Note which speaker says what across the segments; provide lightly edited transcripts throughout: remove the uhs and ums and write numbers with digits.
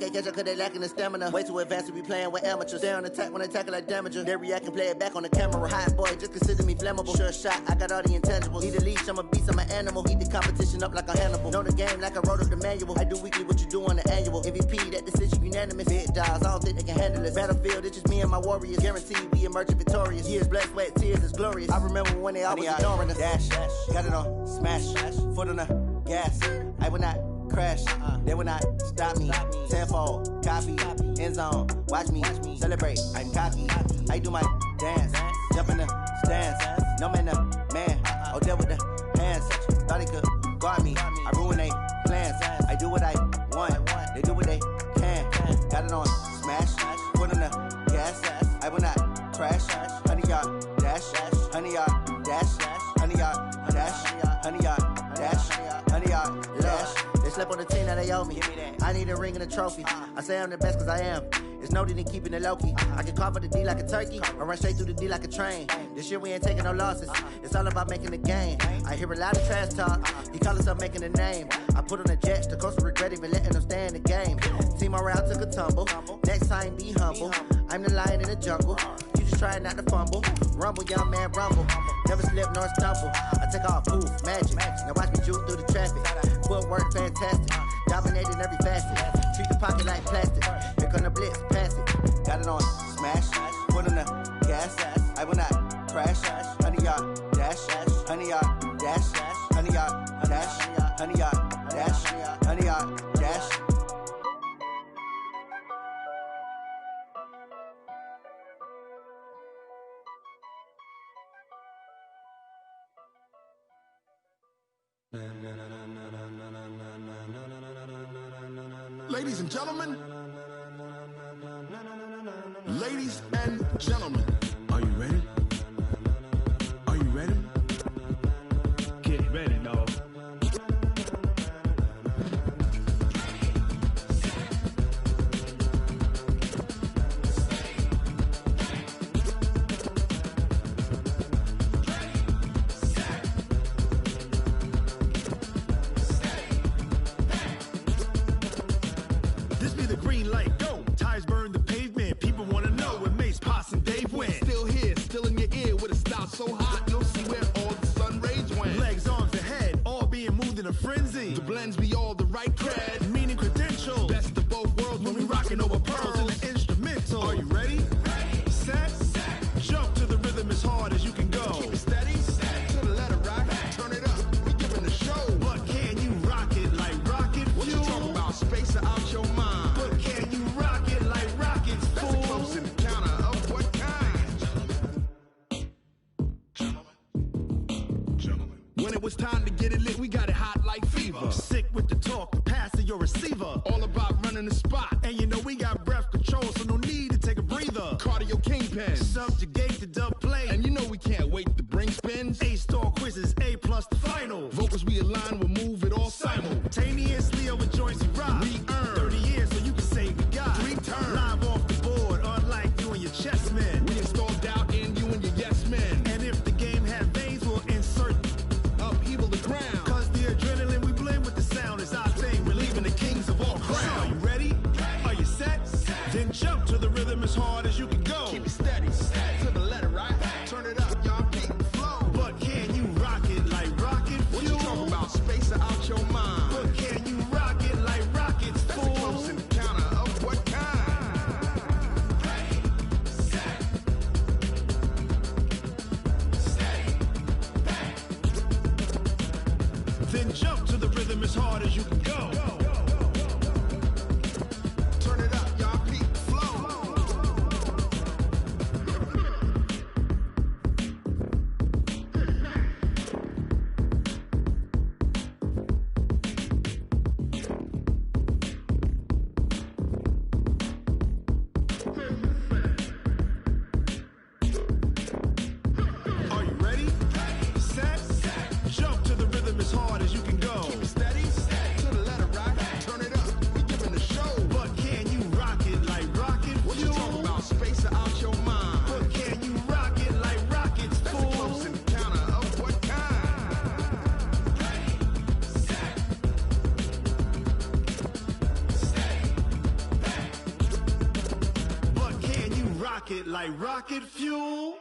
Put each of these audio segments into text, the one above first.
Speaker 1: can't catch up cause they lacking the stamina. Way too advanced to be playing with amateurs. Stay on attack when they tackle like damager. They react and play it back on the camera. Hot boy, just consider me flammable. Sure shot, I got all the intangibles. Need a leash, I'm a beast, I'm an animal. Eat the competition up like a Hannibal. Know the game like I wrote up the manual. I do weekly what you do on the annual. MVP, that decision unanimous. Big dogs, I don't think they can handle it. Battlefield, it's just me and my warriors. Guaranteed we emerging victorious. Years, blood, sweat, tears, it's glorious. I remember when they always ignoring us. Dash, got it on, smash, foot on the gas. I will not crash, they will not stop me. Tenfold, copy, end zone, watch me celebrate. I'm cocky, I do my dance, jump in the stands. No man, man, oh there with the hands. Thought he could guard me, I ruin they plans. I do what I want, they do what they can. Got it on, smash, foot on the gas. I will not crash, 100-yard dash, 100-yard dash, 100-yard dash, 100-yard dash, 100-yard dash. They slept on the team that they owe me. I need a ring and a trophy. I say I'm the best cause I am. It's noted in keeping it low-key. I can carve up the D like a turkey or run straight through the D like a train. This year we ain't taking no losses. It's all about making the game. I hear a lot of trash talk. He call himself making a name. I put on the Jets. The coach regret even letting them stay in the game. Team morale took a tumble. Next time be humble. I'm the lion in the jungle. You just try not to fumble. Rumble, young man, rumble. Never slip nor stumble. I take off, poof, magic. Now watch me juke through the traffic. Footwork fantastic. Dominating every facet. Treat the pocket like plastic. Here come the blitz, pass it. Got it on, smash. Foot on the gas. I will not crash. 100-yard dash. 100-yard dash. 100-yard dash. 100-yard dash. 100-yard dash.
Speaker 2: Ladies and gentlemen, ladies and gentlemen, are you ready? Are you ready? Get ready, dog. This be the green light, go. Tires burn the pavement. People wanna know where Mace, Poss, and Dave went. Still here, still in your ear with a style so hot, you'll see where all the sun rays went. Legs, arms, and head, all being moved in a frenzy. The blends be all the right cred, meaning credentials. Best of both worlds when we rockin' over pearls in the instrumental. Are you ready? Ready. Set. Jump to the rhythm as hard as you can go. Keep it steady. To the letter right. Turn it up. We giving the show. But can you rock it like rocket fuel? What you talking about? Space or out your mind? But can you rock it like rockets, fool? That's a close encounter of what kind? Gentlemen. When it was time to get it lit, we got it hot like fever. Sick with the talk, the pass to your receiver. All about running the spot. And you know we got breath control, so no need to take a breather. Cardio kingpin. Subjugate the dub play. And you know we can't wait to bring spins. A-star quizzes, A+ the final. Vocals we align, we'll move it all simultaneously over joints we rock. We earn 30 years so you can say we got 3 turns. Live off the board, unlike you and your chess men. We install doubt in you and your yes men. And if the game had veins, we'll insert upheaval the ground. Cause the adrenaline we blend with the sound is our thing. We're leaving the kings of all crowns. So are you ready? Are you set? Then jump to the rhythm as hard as you can go. Keep it steady. To the letter right. Turn it up, y'all keep the flow. But can you rock it like rocket fuel? What you talking about? Space or out your mind? But can you rock it like rockets, fool? That's a close encounter of what kind? Ready, set, steady, back. Then jump to the rhythm as hard as you can go. Turn it up, y'all keep the flow. Are you ready? Set. Jump to the rhythm as hard as you can go. Keep it steady. To the rocket like rocket fuel.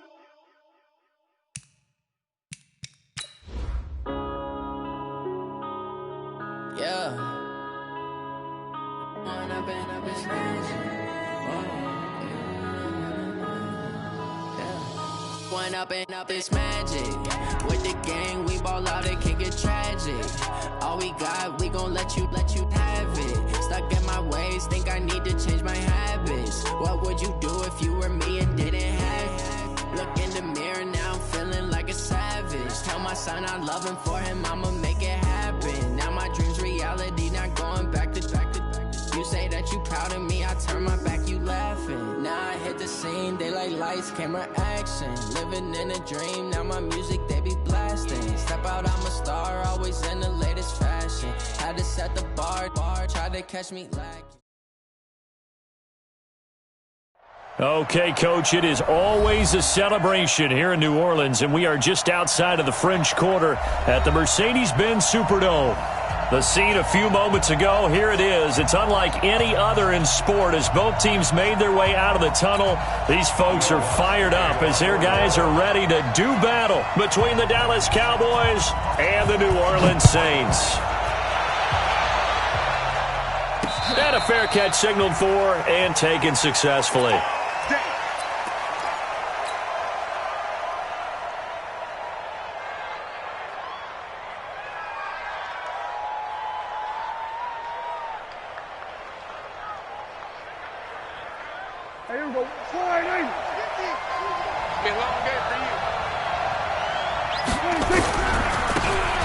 Speaker 3: Yeah. Going up and up this magic. With the gang, we ball out, it can get tragic. All we got, we gon' let you have it. Stuck in my ways, think I need to change my habits. What would you do if you were me and didn't have it? Look in the mirror, now I'm feeling like a savage. Tell my son I love him, for him I'ma make it happen. Now my dream's reality, not going back to. You say that you proud of me, I turn my back, you laughing. Now I hit the scene, they like lights, camera, action. Living in a dream, now my music, they be blasting. Step out, I'm a star, always in the latest fashion. Had to set the bar, try to catch me lacking.
Speaker 4: Okay, Coach, it is always a celebration here in New Orleans, and we are just outside of the French Quarter at the Mercedes-Benz Superdome. The scene a few moments ago, here it is. It's unlike any other in sport as both teams made their way out of the tunnel. These folks are fired up as their guys are ready to do battle between the Dallas Cowboys and the New Orleans Saints. And a fair catch signaled for and taken successfully.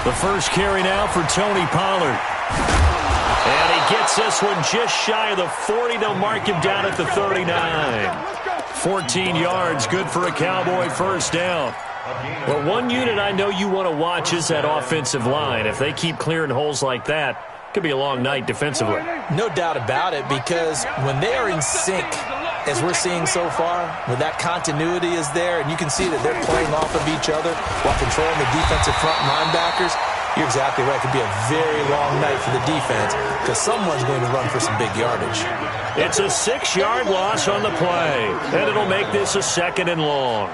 Speaker 4: The first carry now for Tony Pollard. And he gets this one just shy of the 40. They'll mark him down at the 39. 14 yards, good for a Cowboy first down. Well, one unit I know you want to watch is that offensive line. If they keep clearing holes like that, it could be a long night defensively.
Speaker 5: No doubt about it, because when they are in sync, as we're seeing so far, when that continuity is there, and you can see that they're playing off of each other while controlling the defensive front linebackers, you're exactly right. It could be a very long night for the defense because someone's going to run for some big yardage.
Speaker 4: It's a 6-yard loss on the play, and it'll make this a 2nd and long.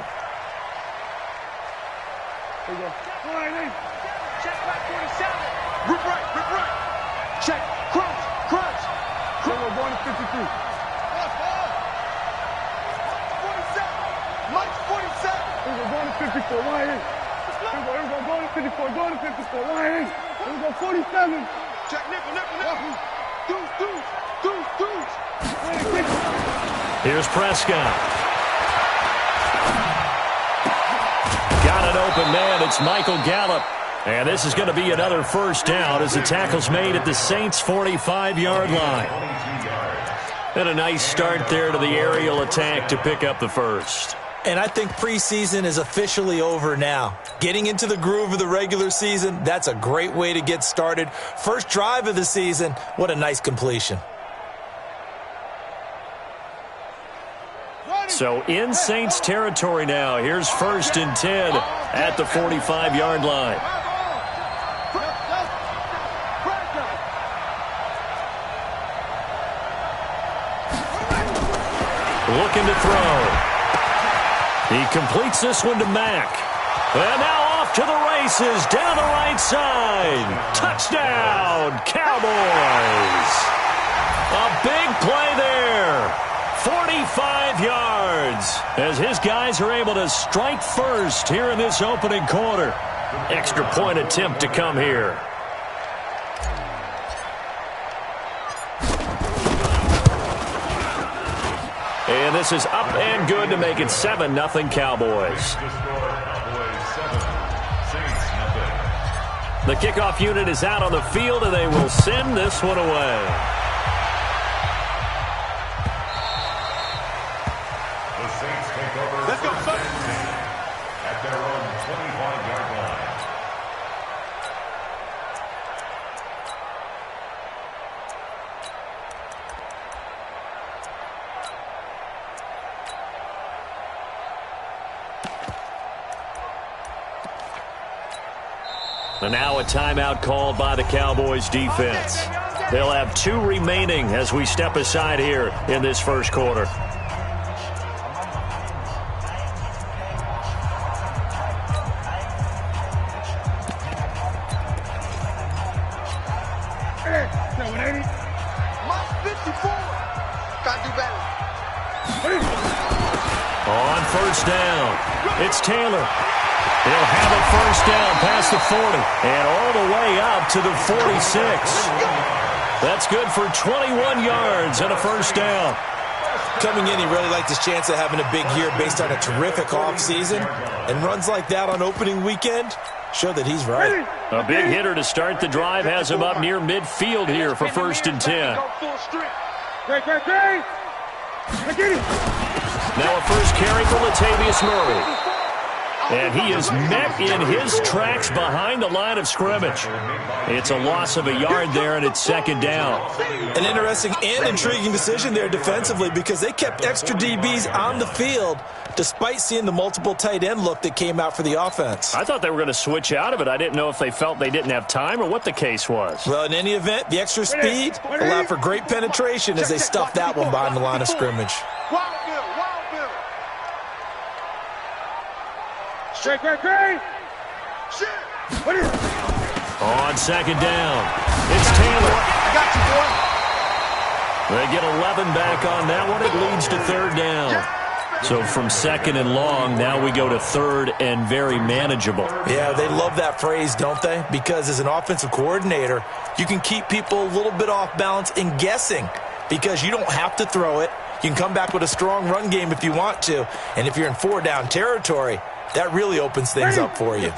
Speaker 6: Check back 47. Rip right. Check. Crunch. We're going to 53. Mike's 47. We're going to 54. Line in. We're going to 54. Going to 54. Line in. We're going to 47. Check nickel. Deuce.
Speaker 4: Here's Prescott. Got an open man. It's Michael Gallup. And this is going to be another first down as the tackle's made at the Saints' 45-yard line. And a nice start there to the aerial attack to pick up the first.
Speaker 5: And I think preseason is officially over now. Getting into the groove of the regular season, that's a great way to get started. First drive of the season, what a nice completion.
Speaker 4: So in Saints territory now. Here's 1st and 10 at the 45-yard line. Looking to throw. He completes this one to Mack. And now off to the races down the right side. Touchdown, Cowboys. A big play there. 45 yards as his guys are able to strike first here in this opening quarter. Extra point attempt to come here. And this is up and good to make it 7-0 Cowboys. The kickoff unit is out on the field, and they will send this one away.
Speaker 7: The Saints take over. Let's go, at their own 25-yard line.
Speaker 4: And now a timeout called by the Cowboys defense. They'll have 2 remaining as we step aside here in this first quarter. first down. It's Taylor. He'll have a first down past the 40 and all the way up to the 46. That's good for 21 yards and a first down.
Speaker 5: Coming in, he really liked his chance of having a big year based on a terrific offseason. And runs like that on opening weekend show that he's right.
Speaker 4: A big hitter to start the drive has him up near midfield here for 1st and 10. Now a first carry for Latavius Murray. And he is met in his tracks behind the line of scrimmage. It's a loss of a yard there, and it's 2nd down.
Speaker 5: An interesting and intriguing decision there defensively because they kept extra DBs on the field despite seeing the multiple tight end look that came out for the offense.
Speaker 4: I thought they were going to switch out of it. I didn't know if they felt they didn't have time or what the case was.
Speaker 5: Well, in any event, the extra speed allowed for great penetration as they stuffed that one behind the line of scrimmage.
Speaker 6: Straight.
Speaker 4: On 2nd down, it's Taylor.
Speaker 6: I got you, boy.
Speaker 4: They get 11 back on that one. It leads to 3rd down. So from 2nd and long, now we go to 3rd and very manageable.
Speaker 5: Yeah, they love that phrase, don't they? Because as an offensive coordinator, you can keep people a little bit off balance and guessing because you don't have to throw it. You can come back with a strong run game if you want to. And if you're in 4-down territory, that really opens things up for you.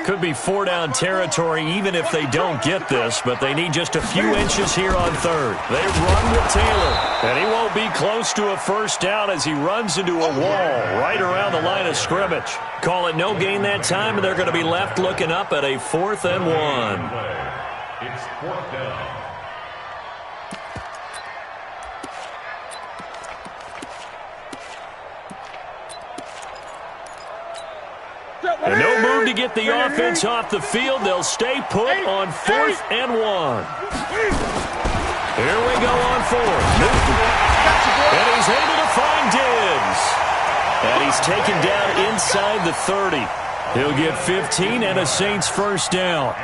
Speaker 4: Could be 4-down territory even if they don't get this, but they need just a few inches here on 3rd. They run with Taylor, and he won't be close to a first down as he runs into a wall right around the line of scrimmage. Call it no gain that time, and they're going to be left looking up at a 4th and 1.
Speaker 7: It's 4th down.
Speaker 4: And no move to get the offense off the field. They'll stay put on 4th and 1. Here we go on 4th. And he's able to find Diggs. And he's taken down inside the 30. He'll get 15 and a Saints first down.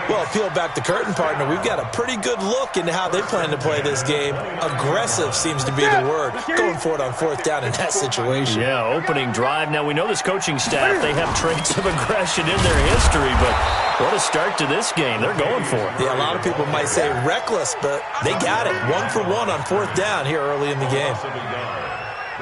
Speaker 5: Well, peel back the curtain, partner. We've got a pretty good look into how they plan to play this game. Aggressive seems to be the word. Going for it on 4th down in that situation.
Speaker 4: Yeah, opening drive. Now, we know this coaching staff, they have traits of aggression in their history, but what a start to this game. They're going for it.
Speaker 5: Yeah, a lot of people might say reckless, but they got it. 1 for 1 on 4th down here early in the game.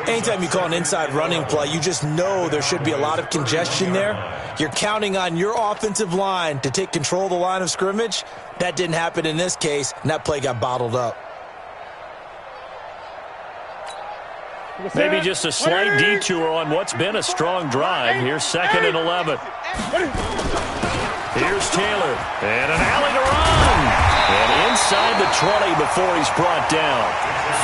Speaker 5: Anytime you call an inside running play, you just know there should be a lot of congestion there. You're counting on your offensive line to take control of the line of scrimmage. That didn't happen in this case, and that play got bottled up.
Speaker 4: Maybe just a slight detour on what's been a strong drive. Here's 2nd and 11. Here's Taylor, and an alley to run. And inside the 20 before he's brought down.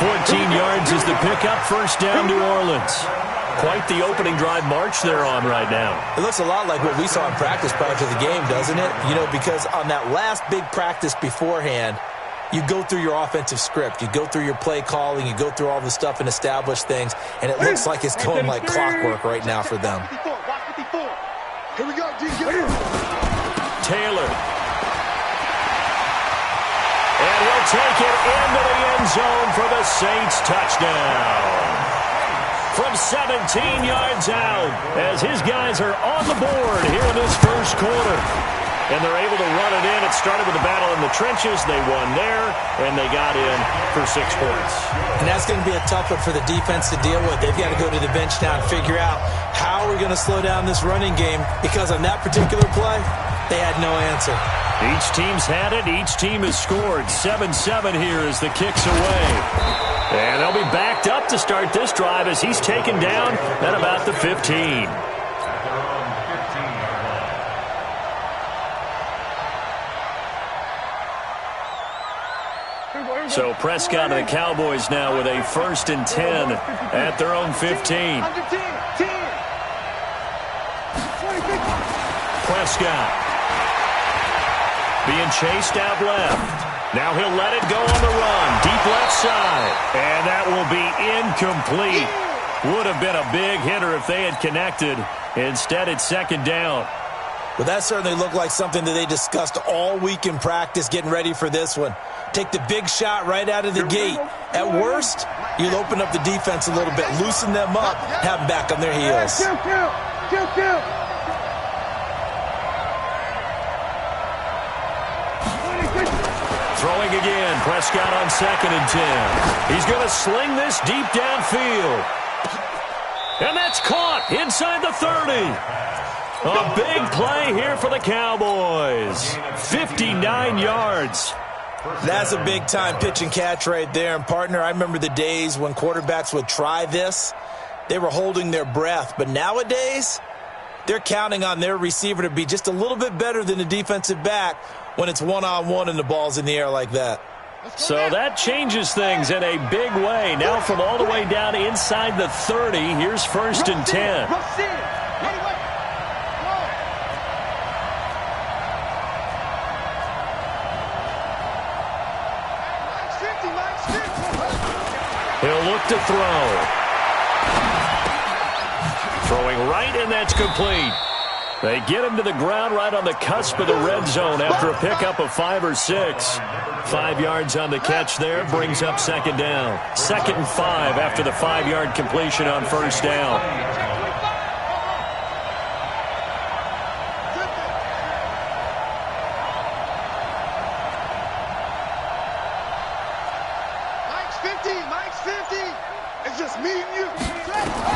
Speaker 4: 14 yards is the pickup, first down, New Orleans. Quite the opening drive march they're on right now.
Speaker 5: It looks a lot like what we saw in practice prior to the game, doesn't it? You know, because on that last big practice beforehand, you go through your offensive script. You go through your play calling. You go through all the stuff and establish things. And it looks like it's going like clockwork right now for them.
Speaker 6: Here we go,
Speaker 4: Taylor. And he'll take it into the end zone for the Saints touchdown. From 17 yards out as his guys are on the board here in this first quarter. And they're able to run it in. It started with a battle in the trenches. They won there, and they got in for 6 points.
Speaker 5: And that's going to be a tough one for the defense to deal with. They've got to go to the bench now and figure out how we're going to slow down this running game, because on that particular play, they had no answer.
Speaker 4: Each team's had it. Each team has scored. 7-7 here as the kick's away. And they'll be backed up to start this drive as he's taken down at about the 15. So Prescott and the Cowboys now with a 1st and 10 at their own 15. Prescott being chased out left. Now he'll let it go on the run. Deep left side. And that will be incomplete. Would have been a big hitter if they had connected. Instead, it's 2nd down.
Speaker 5: Well, that certainly looked like something that they discussed all week in practice, getting ready for this one. Take the big shot right out of the gate. At worst, You'll open up the defense a little bit, loosen them up, have them back on their heels.
Speaker 6: Kill.
Speaker 4: Throwing again. Prescott on 2nd and 10. He's going to sling this deep downfield. And that's caught inside the 30. A big play here for the Cowboys. 59 yards.
Speaker 5: That's a big-time pitch and catch right there. And, partner, I remember the days when quarterbacks would try this. They were holding their breath. But nowadays, they're counting on their receiver to be just a little bit better than the defensive back when it's one-on-one and the ball's in the air like that.
Speaker 4: So that changes things in a big way. Now from all the way down inside the 30, here's 1st and 10. He'll look to throw. Throwing right, and that's complete. They get him to the ground right on the cusp of the red zone after a pickup of 5 or 6. 5 yards on the catch there brings up 2nd down. 2nd and 5 after the 5-yard completion on 1st down.
Speaker 6: Mike's 50. It's just me and you.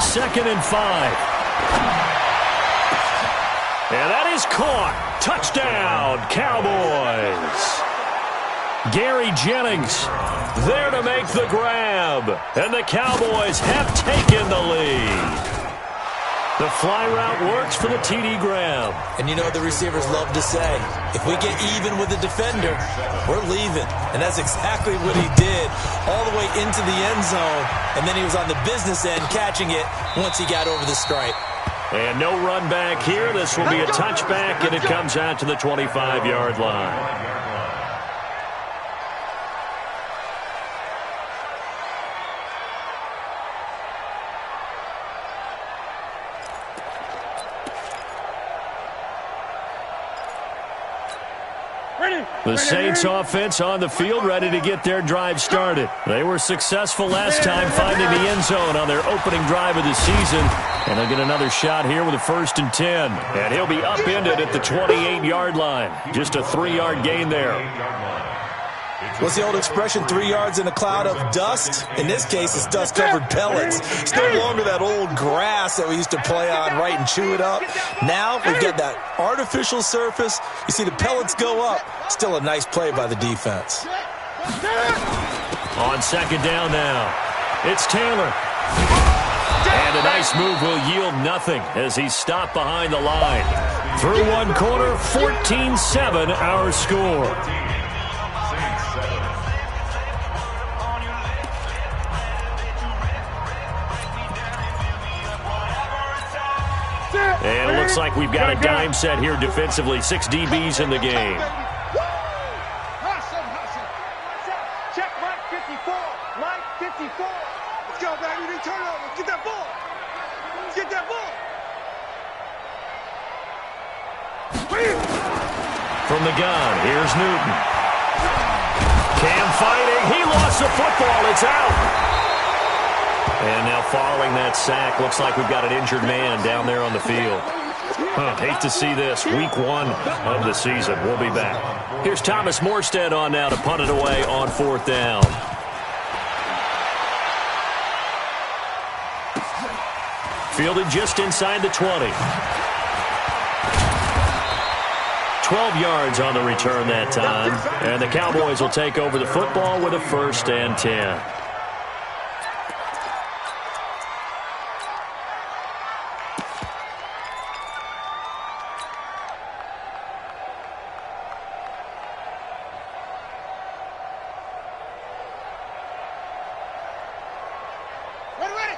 Speaker 4: 2nd and 5. And that is caught. Touchdown, Cowboys. Gary Jennings there to make the grab. And the Cowboys have taken the lead. The fly route works for the TD grab.
Speaker 5: And you know the receivers love to say, if we get even with the defender, we're leaving. And that's exactly what he did all the way into the end zone. And then he was on the business end catching it once he got over the stripe.
Speaker 4: And no run back here. This will be a touchback, and it comes out to the 25-yard line. The Saints offense on the field, ready to get their drive started. They were successful last time finding the end zone on their opening drive of the season. And they'll get another shot here with a 1st and 10. And he'll be upended at the 28-yard line. Just a 3-yard gain there.
Speaker 5: What's the old expression, 3 yards in a cloud of dust? In this case, it's dust-covered pellets. It's no longer that old grass that we used to play on, right, and chew it up. Now we've got that artificial surface. You see the pellets go up. Still a nice play by the defense.
Speaker 4: On 2nd down now, it's Taylor. And a nice move will yield nothing as he's stopped behind the line. Through one quarter, 14-7 our score. And it looks like we've got a dime set here defensively. 6 DBs in the game.
Speaker 6: Check Mike 54. Mike 54. Let's go, baby. We turn over. Let's get that ball. Let's get that ball.
Speaker 4: From the gun, here's Newton. Cam fighting. He lost the football. It's out. And now following that sack, looks like we've got an injured man down there on the field. Hate to see this. Week 1 of the season. We'll be back. Here's Thomas Morstead on now to punt it away on 4th down. Fielded just inside the 20. 12 yards on the return that time. And the Cowboys will take over the football with a 1st and 10.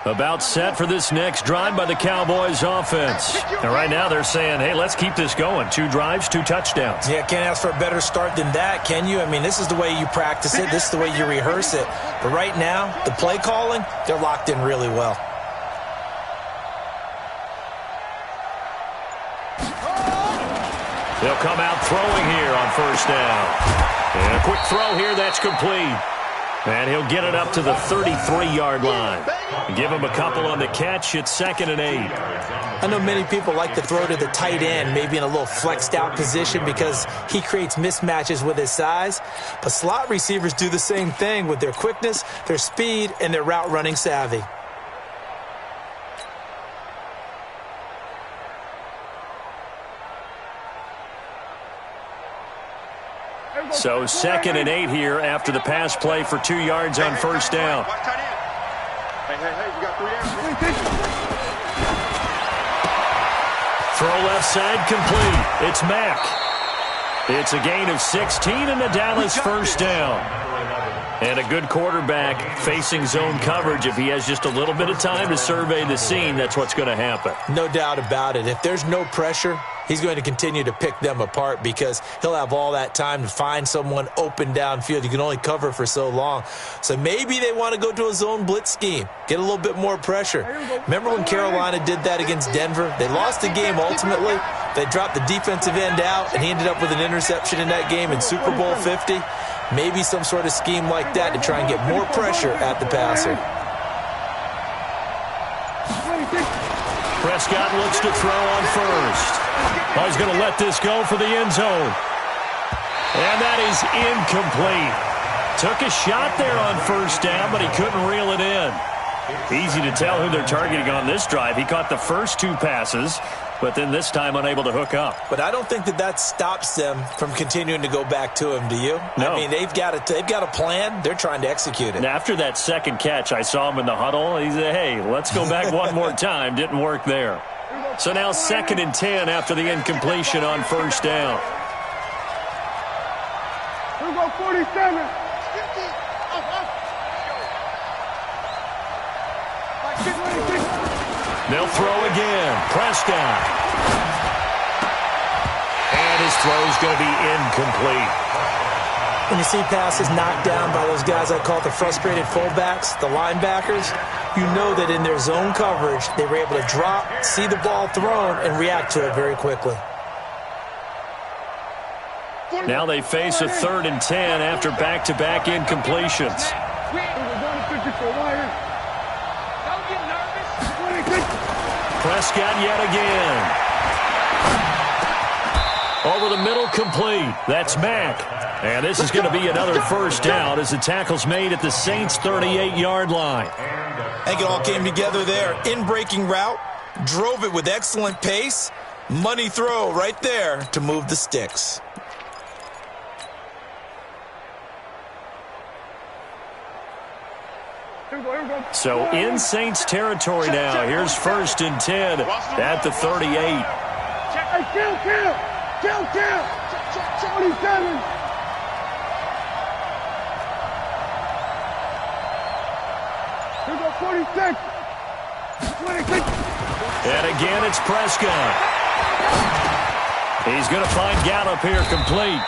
Speaker 4: About set for this next drive by the Cowboys offense. And right now they're saying, hey, let's keep this going. 2 drives, 2 touchdowns.
Speaker 5: Yeah, can't ask for a better start than that, can you? I mean, this is the way you practice it. This is the way you rehearse it. But right now, the play calling, they're locked in really well.
Speaker 4: They'll come out throwing here on 1st down. And a quick throw here, that's complete. And he'll get it up to the 33-yard line. Give him a couple on the catch. It's 2nd and 8.
Speaker 5: I know many people like to throw to the tight end, maybe in a little flexed out position because he creates mismatches with his size. But slot receivers do the same thing with their quickness, their speed, and their route running savvy.
Speaker 4: So 2nd and 8 here after the pass play for 2 yards on first down. Throw left side complete. It's Mack. It's a gain of 16 and the Dallas first down. And a good quarterback facing zone coverage. If he has just a little bit of time to survey the scene, that's what's going to happen.
Speaker 5: No doubt about it. If there's no pressure, he's going to continue to pick them apart because he'll have all that time to find someone open downfield. You can only cover for so long. So maybe they want to go to a zone blitz scheme, get a little bit more pressure. Remember when Carolina did that against Denver? They lost the game ultimately. They dropped the defensive end out, and he ended up with an interception in that game in Super Bowl 50. Maybe some sort of scheme like that to try and get more pressure at the passer.
Speaker 4: Prescott looks to throw on first. Oh, he's going to let this go for the end zone. And that is incomplete. Took a shot there on first down, but he couldn't reel it in. Easy to tell who they're targeting on this drive. He caught the first 2 passes, but then this time unable to hook up.
Speaker 5: But I don't think that stops them from continuing to go back to him, do you?
Speaker 4: No.
Speaker 5: I mean, they've got a plan. They're trying to execute it.
Speaker 4: And after that second catch, I saw him in the huddle. He said, hey, let's go back one more time. Didn't work there. So now 2nd and 10 after the incompletion on first down.
Speaker 6: Here we go, 47.
Speaker 4: They'll throw again. Prescott. And his throw is going to be incomplete.
Speaker 5: When you see passes knocked down by those guys I call the frustrated fullbacks, the linebackers, you know that in their zone coverage, they were able to drop, see the ball thrown, and react to it very quickly.
Speaker 4: Now they face a 3rd and 10 after back-to-back incompletions. Prescott yet again. Over the middle, complete. That's Mack. And this is going to be another first down as the tackle's made at the Saints' 38-yard line.
Speaker 5: I think it all came together there. In-breaking route, drove it with excellent pace. Money throw right there to move the sticks.
Speaker 4: So in Saints territory now. Here's 1st and 10 at the 38.
Speaker 6: Hey, kill. 27. Here we go, 46. 26.
Speaker 4: And again, it's Prescott. He's going to find Gallup here complete.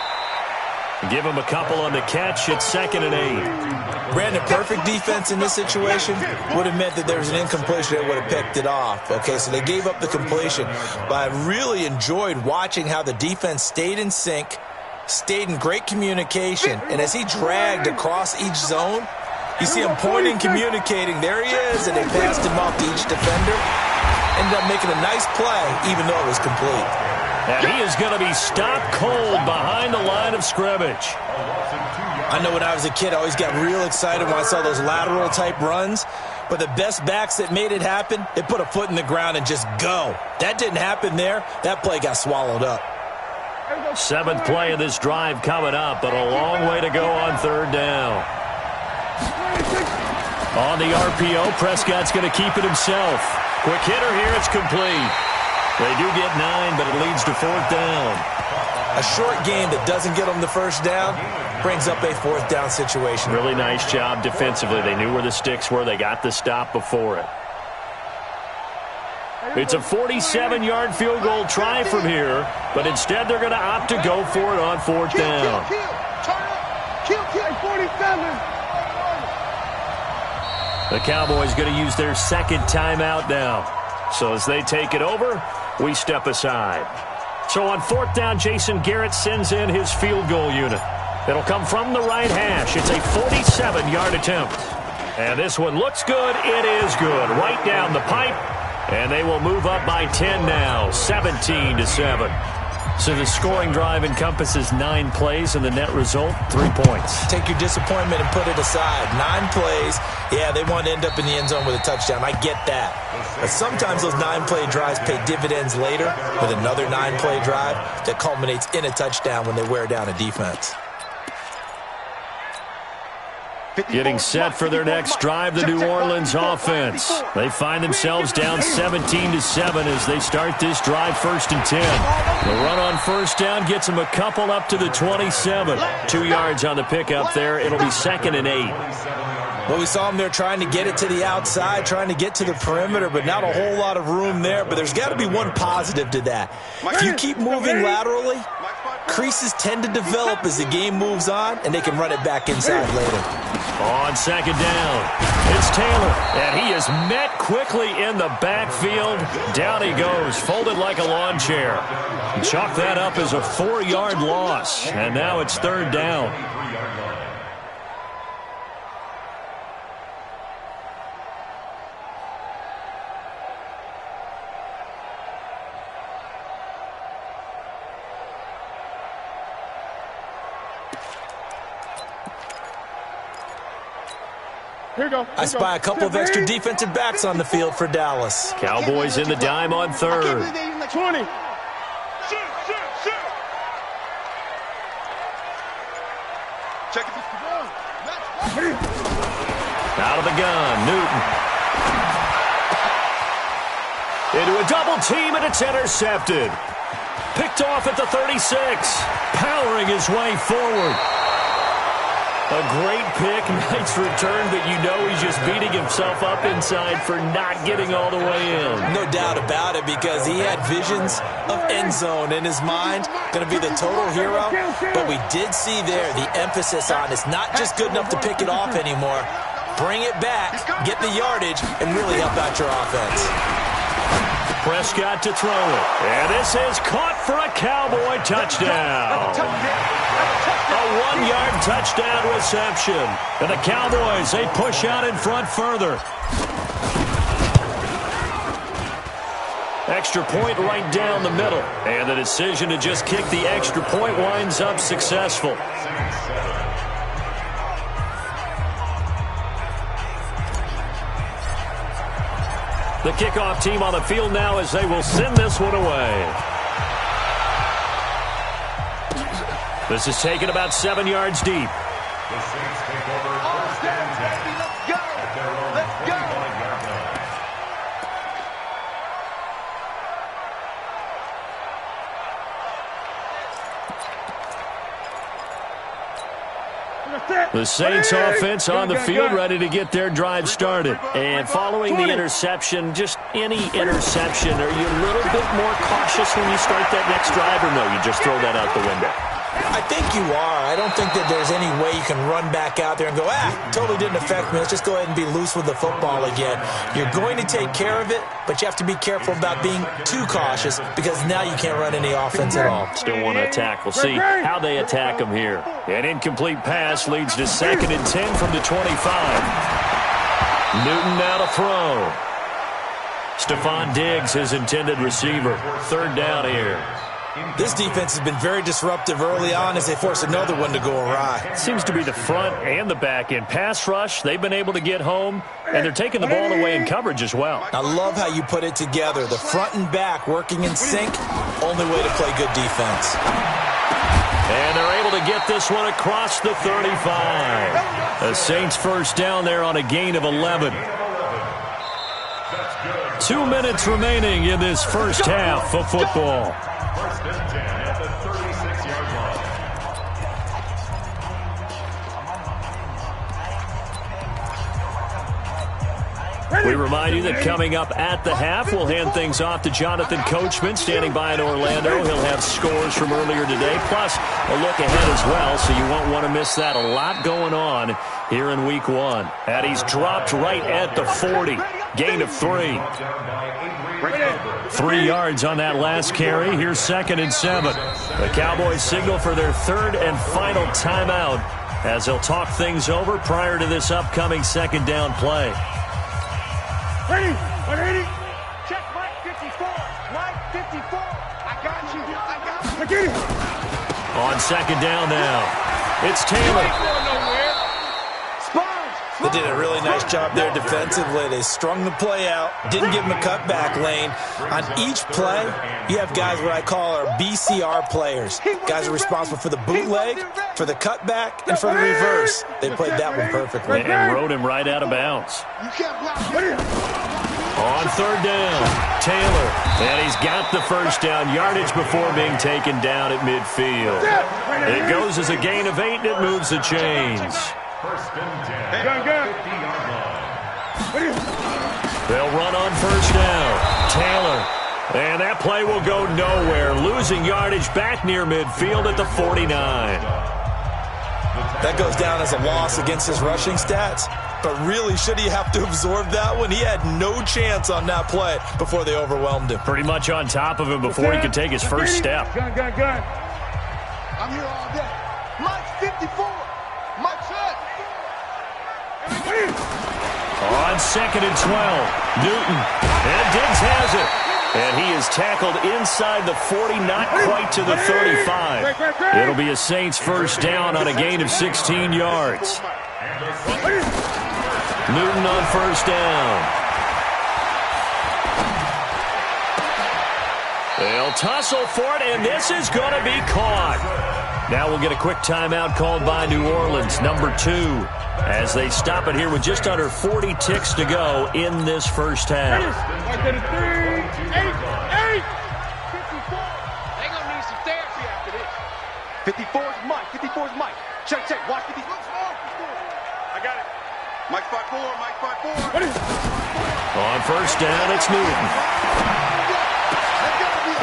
Speaker 4: Give him a couple on the catch. It's 2nd and 8.
Speaker 5: Brandon, perfect defense in this situation would have meant that there was an incompletion that would have picked it off. Okay, so they gave up the completion. But I really enjoyed watching how the defense stayed in sync, stayed in great communication. And as he dragged across each zone, you see him pointing, communicating. There he is, and they passed him off to each defender. Ended up making a nice play, even though it was complete.
Speaker 4: And he is going to be stopped cold behind the line of scrimmage.
Speaker 5: I know when I was a kid, I always got real excited when I saw those lateral-type runs. But the best backs that made it happen, they put a foot in the ground and just go. That didn't happen there. That play got swallowed up.
Speaker 4: 7th play of this drive coming up, but a long way to go on 3rd down. On the RPO, Prescott's going to keep it himself. Quick hitter here, it's complete. They do get 9, but it leads to 4th down.
Speaker 5: A short game that doesn't get them the first down brings up a 4th down situation.
Speaker 4: Really nice job defensively. They knew where the sticks were. They got the stop before it. It's a 47-yard field goal try from here, but instead they're going to opt to go for it on 4th down.
Speaker 6: Kill, 47.
Speaker 4: The Cowboys going to use their 2nd timeout now. So as they take it over, we step aside. So on 4th down, Jason Garrett sends in his field goal unit. It'll come from the right hash. It's a 47-yard attempt. And this one looks good. It is good. Right down the pipe. And they will move up by 10 now, 17-7. So the scoring drive encompasses 9 plays, and the net result, 3 points.
Speaker 5: Take your disappointment and put it aside. 9 plays. Yeah, they want to end up in the end zone with a touchdown. I get that. But sometimes those 9-play drives pay dividends later with another 9-play drive that culminates in a touchdown when they wear down a defense.
Speaker 4: Getting set for their next drive, the New Orleans offense. They find themselves down 17-7 as they start this drive 1st and 10. The run on first down gets them a couple up to the 27. 2 yards on the pickup there. It'll be 2nd and 8.
Speaker 5: Well, we saw them there trying to get it to the outside, trying to get to the perimeter, but not a whole lot of room there. But there's got to be one positive to that. If you keep moving laterally, creases tend to develop as the game moves on, and they can run it back inside later.
Speaker 4: On 2nd down, it's Taylor, and he is met quickly in the backfield. Down he goes, folded like a lawn chair. Chalk that up as a 4-yard loss, and now it's 3rd down.
Speaker 5: I spy a couple of extra defensive backs on the field for Dallas.
Speaker 4: Cowboys in the dime on 3rd.
Speaker 6: 20.
Speaker 2: Check it.
Speaker 4: Out of the gun, Newton. Into a double team, and it's intercepted. Picked off at the 36. Powering his way forward. A great pick, nice return, but you know he's just beating himself up inside for not getting all the way in.
Speaker 5: No doubt about it, because he had visions of end zone in his mind. Going to be the total hero. But we did see there the emphasis on it's not just good enough to pick it off anymore. Bring it back, get the yardage, and really help out your offense.
Speaker 4: Prescott to throw it. And this is caught for a Cowboy touchdown. A 1-yard touchdown reception. And the Cowboys, they push out in front further. Extra point right down the middle. And the decision to just kick the extra point winds up successful. The kickoff team on the field now as they will send this one away. This is taken about 7 yards deep.
Speaker 7: The Saints take over 1st and 10 at their own 25-yard line.
Speaker 4: The Saints offense on the field, ready to get their drive started. And following the interception, just any interception, are you a little bit more cautious when you start that next drive, or no, you just throw that out the window?
Speaker 5: I think you are. I don't think that there's any way you can run back out there and go, totally didn't affect me. Let's just go ahead and be loose with the football again. You're going to take care of it, but you have to be careful about being too cautious because now you can't run any offense at all.
Speaker 4: Still want to attack. We'll see how they attack them here. An incomplete pass leads to 2nd and 10 from the 25. Newton now to throw. Stephon Diggs, his intended receiver. 3rd down here.
Speaker 5: This defense has been very disruptive early on as they force another one to go awry.
Speaker 4: Seems to be the front and the back end. Pass rush, they've been able to get home, and they're taking the ball away in coverage as well.
Speaker 5: I love how you put it together. The front and back working in sync, only way to play good defense.
Speaker 4: And they're able to get this one across the 35. The Saints 1st down there on a gain of 11. 2 minutes remaining in this first half of football.
Speaker 7: 1st and 10 at the 36-yard line.
Speaker 4: We remind you that coming up at the half, we'll hand things off to Jonathan Coachman, standing by in Orlando. He'll have scores from earlier today, plus a look ahead as well, so you won't want to miss that. A lot going on here in Week 1. And he's dropped right at the 40. Gain of 3.
Speaker 7: Down by 8 receivers.
Speaker 4: 3 yards on that last carry. Here's 2nd and 7. The Cowboys signal for their 3rd and final timeout as they'll talk things over prior to this upcoming 2nd down play.
Speaker 6: Ready? 180.
Speaker 8: Check Mike 54. Mike 54. I got you.
Speaker 6: I get it.
Speaker 4: On 2nd down now, it's Taylor.
Speaker 5: They did a really nice job there defensively. They strung the play out, didn't give him a cutback lane. On each play, you have guys what I call our BCR players. Guys are responsible for the bootleg, for the cutback, and for the reverse. They played that one perfectly.
Speaker 4: And rode him right out of bounds. On 3rd down, Taylor. And he's got the 1st down yardage before being taken down at midfield. It goes as a gain of 8, and it moves the chains.
Speaker 7: 1st and 10.
Speaker 4: They'll run on 1st down. Taylor. And that play will go nowhere. Losing yardage back near midfield at the 49.
Speaker 5: That goes down as a loss against his rushing stats. But really, should he have to absorb that one? He had no chance on that play before they overwhelmed him.
Speaker 4: Pretty much on top of him before he could take his first step.
Speaker 6: Gun.
Speaker 8: I'm here all day. Mike 54. Mike shot.
Speaker 4: On 2nd and 12, Newton. And Diggs has it. And he is tackled inside the 40, not quite to the 35. It'll be a Saints 1st down on a gain of 16 yards. Newton on 1st down. They'll tussle for it, and this is going to be caught. Now we'll get a quick timeout called by New Orleans, number 2, as they stop it here with just under 40 ticks to go in this 1st half.
Speaker 6: 8.
Speaker 8: 54. They gonna need some therapy after this. 54's Mike. 54's Mike. Check. Watch 54. I got it. Mike 5-4. Mike 5-4.
Speaker 4: On 1st down, it's Newton.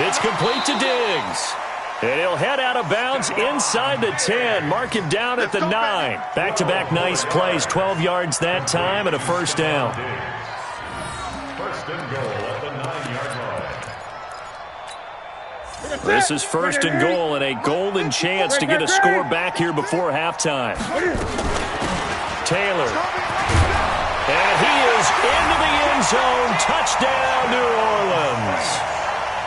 Speaker 4: It's complete to Diggs. And he'll head out of bounds inside the 10. Mark him down at the 9. Back-to-back nice plays. 12 yards that time and a 1st down.
Speaker 7: 1st and goal at the 9-yard line.
Speaker 4: This is 1st and goal and a golden chance to get a score back here before halftime. Taylor. And he is into the end zone. Touchdown, New Orleans.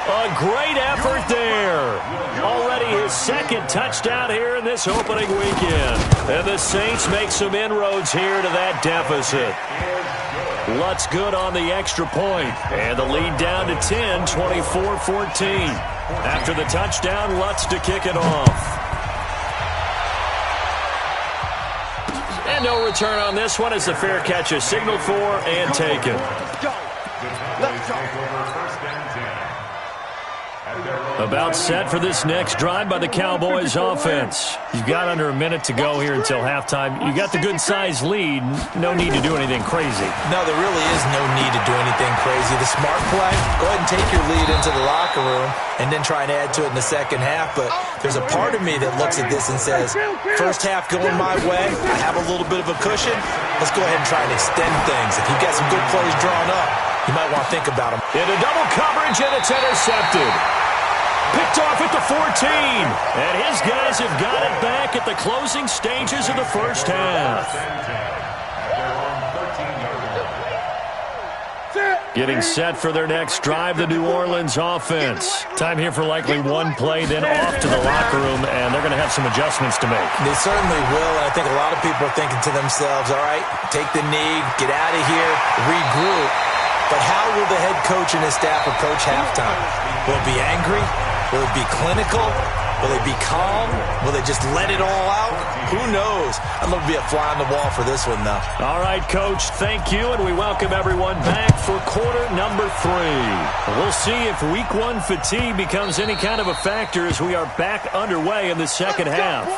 Speaker 4: A great effort there. Already his 2nd touchdown here in this opening weekend. And the Saints make some inroads here to that deficit. Lutz good on the extra point. And the lead down to 10, 24-14. After the touchdown, Lutz to kick it off. And no return on this one as the fair catch is signaled for and taken. About set for this next drive by the Cowboys offense. You've got under a minute to go here until halftime. You got the good-sized lead. No need to do anything crazy.
Speaker 5: No, there really is no need to do anything crazy. The smart play, go ahead and take your lead into the locker room and then try and add to it in the 2nd half. But there's a part of me that looks at this and says, 1st half going my way, I have a little bit of a cushion. Let's go ahead and try and extend things. If you've got some good plays drawn up, you might want to think about them.
Speaker 4: Into double coverage, and it's intercepted. Picked off at the 14. And his guys have got it back at the closing stages of the 1st half. Getting set for their next drive, the New Orleans offense. Time here for likely one play, then off to the locker room, and they're going to have some adjustments to make.
Speaker 5: They certainly will, and I think a lot of people are thinking to themselves, all right, take the knee, get out of here, regroup. But how will the head coach and his staff approach halftime? Will it be angry? Will it be clinical? Will they be calm? Will they just let it all out? Who knows? I'd love to be a fly on the wall for this one, though.
Speaker 4: All right, Coach, thank you, and we welcome everyone back for quarter number 3. We'll see if Week 1 fatigue becomes any kind of a factor as we are back underway in the 2nd half.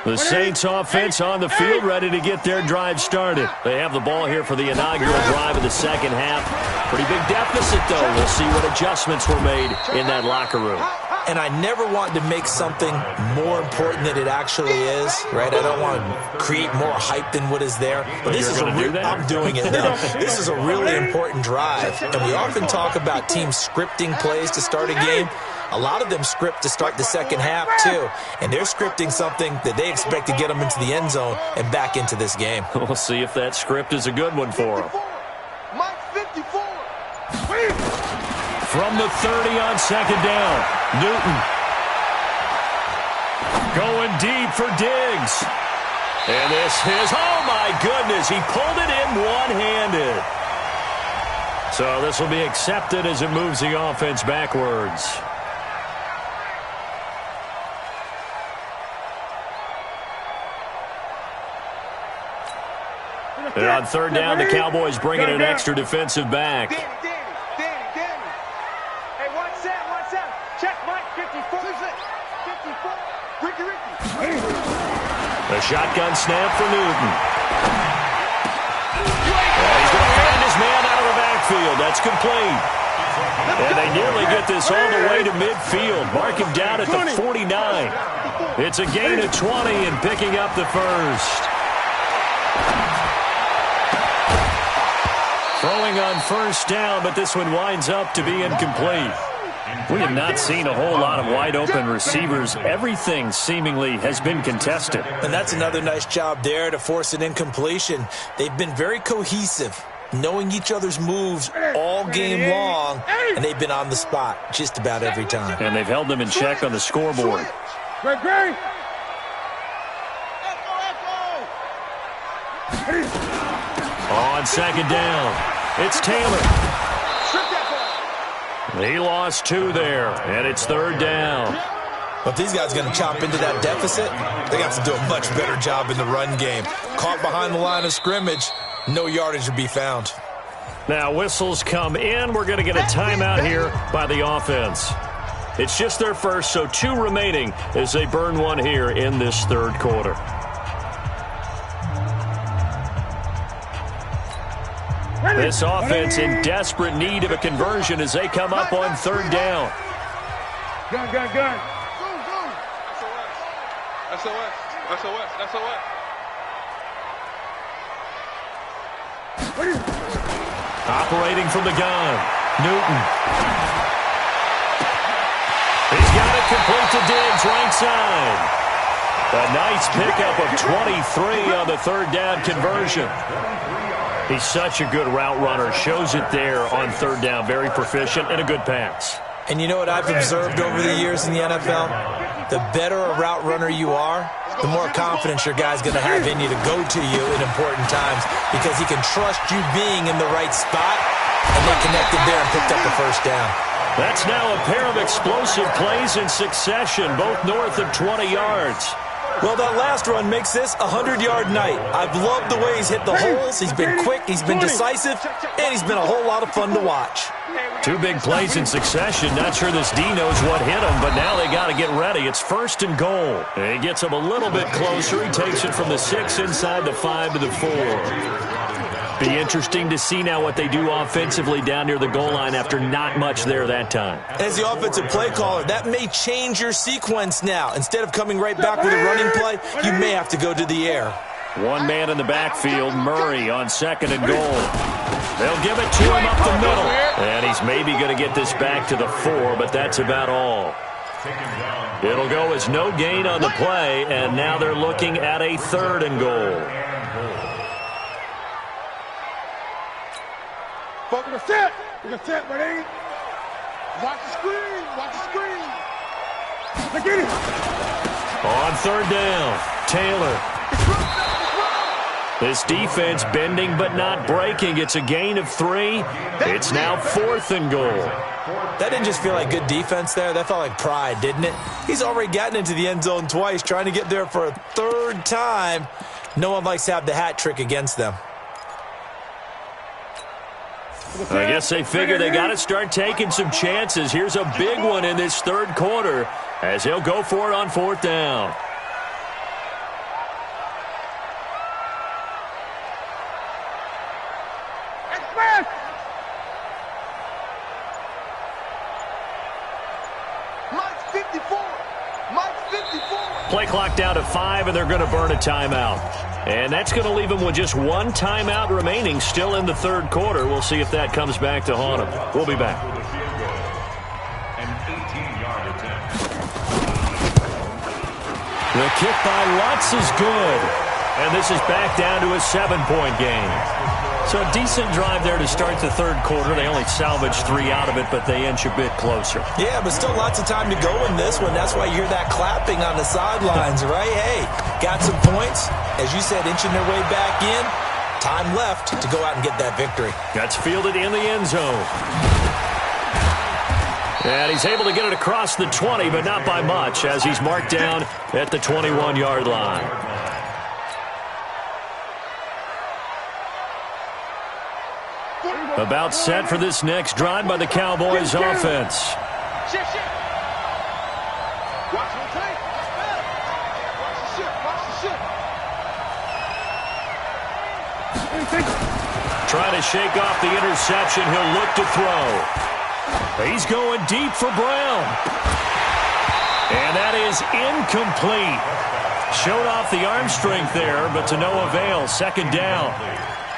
Speaker 4: The Saints offense on the field, ready to get their drive started. They have the ball here for the inaugural drive of the 2nd half. Pretty big deficit, though. We'll see what adjustments were made in that locker room.
Speaker 5: And I never want to make something more important than it actually is, right? I don't want to create more hype than what is there. But this is I'm doing it now. This is a really important drive. And we often talk about teams scripting plays to start a game. A lot of them script to start the second half, too. And they're scripting something that they expect to get them into the end zone and back into this game.
Speaker 4: We'll see if that script is a good one for them.
Speaker 8: Mike 54.
Speaker 4: From the 30 on second down, Newton going deep for Diggs. And this is, oh my goodness, he pulled it in one-handed. So this will be accepted as it moves the offense backwards. And on third down, the Cowboys bring in an extra defensive back.
Speaker 8: Danny. Hey, watch that. Check Mike 54. 54. Ricky.
Speaker 4: A shotgun snap for Newton. And he's going to find his man out of the backfield. That's complete. And they nearly get this all the way to midfield. Mark him down at the 49. It's a gain of 20 and picking up the first. Throwing on first down, but this one winds up to be incomplete. We have not seen a whole lot of wide-open receivers. Everything seemingly has been contested.
Speaker 5: And that's another nice job there to force an incompletion. They've been very cohesive, knowing each other's moves all game long, and they've been on the spot just about every time.
Speaker 4: And they've held them in check on the scoreboard.
Speaker 6: Great.
Speaker 4: On second down, it's Taylor. He lost 2 there, and it's third down.
Speaker 5: But if these guys are going to chop into that deficit, they have to do a much better job in the run game. Caught behind the line of scrimmage, no yardage to be found.
Speaker 4: Now whistles come in. We're going to get a timeout here by the offense. It's just their first, so 2 remaining as they burn one here in this third quarter. This offense in desperate need of a conversion as they come up on third down.
Speaker 6: Gun.
Speaker 8: SOS.
Speaker 4: Operating from the gun, Newton. He's got it complete to Diggs, right side. A nice pickup of 23 on the third down conversion. He's such a good route runner. Shows it there on third down. Very proficient and a good pass.
Speaker 5: And you know what I've observed over the years in the NFL? The better a route runner you are, the more confidence your guy's going to have in you to go to you in important times because he can trust you being in the right spot, and they connected there and picked up the first down.
Speaker 4: That's now a pair of explosive plays in succession, both north of 20 yards.
Speaker 5: Well, that last run makes this a 100-yard night. I've loved the way he's hit the holes. He's been quick, he's been decisive, and he's been a whole lot of fun to watch.
Speaker 4: 2 big plays in succession. Not sure this D knows what hit him, but now they got to get ready. It's first and goal. He gets him a little bit closer. He takes it from the 6 inside the 5 to the 4. Be interesting to see now what they do offensively down near the goal line after not much there that time.
Speaker 5: As the offensive play caller, that may change your sequence now. Instead of coming right back with a running play, you may have to go to the air.
Speaker 4: 1 man in the backfield, Murray on second and goal. They'll give it to him up the middle. And he's maybe going to get this back to the 4, but that's about all. It'll go as no gain on the play, and now they're looking at a third and goal.
Speaker 6: We're going to set, buddy. Watch the screen. Look at it.
Speaker 4: On third down, Taylor. This defense bending but not breaking. It's a gain of 3. It's now 4th and goal.
Speaker 5: That didn't just feel like good defense there. That felt like pride, didn't it? He's already gotten into the end zone twice, trying to get there for a 3rd time. No one likes to have the hat trick against them.
Speaker 4: I guess they figure they got to start taking some chances. Here's a big one in this third quarter as he'll go for it on 4th down.
Speaker 8: Mike 54.
Speaker 4: Play clock down to 5, and they're going to burn a timeout. And that's going to leave them with just one timeout remaining still in the third quarter. We'll see if that comes back to haunt them. We'll be back.
Speaker 7: An 18-yard attempt.
Speaker 4: The kick by Lutz is good. And this is back down to a 7-point game. So a decent drive there to start the third quarter. They only salvaged 3 out of it, but they inch a bit closer.
Speaker 5: Yeah, but still lots of time to go in this one. That's why you hear that clapping on the sidelines, right? Hey, got some points. As you said, inching their way back in. Time left to go out and get that victory.
Speaker 4: That's fielded in the end zone. And he's able to get it across the 20, but not by much, as he's marked down at the 21-yard line. About set for this next drive by the Cowboys offense. Trying to shake off the interception. He'll look to throw. He's going deep for Brown. And that is incomplete. Showed off the arm strength there, but to no avail. Second down.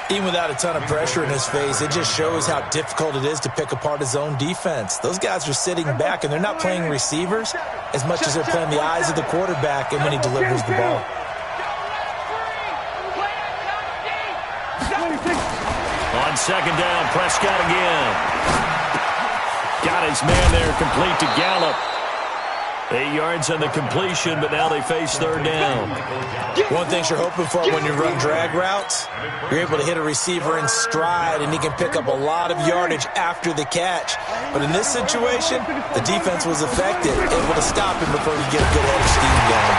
Speaker 5: Even without a ton of pressure in his face, it just shows how difficult it is to pick apart his own defense. Those guys are sitting back, and they're not playing receivers as much as they're playing the eyes of the quarterback and when he delivers the ball.
Speaker 4: On second down, Prescott again. Got his man there, complete to Gallup. 8 yards on the completion, but now they face third down.
Speaker 5: One thing you're hoping for when you run drag routes, you're able to hit a receiver in stride, and he can pick up a lot of yardage after the catch. But in this situation, the defense was effective, able to stop him before he get a good head of steam going.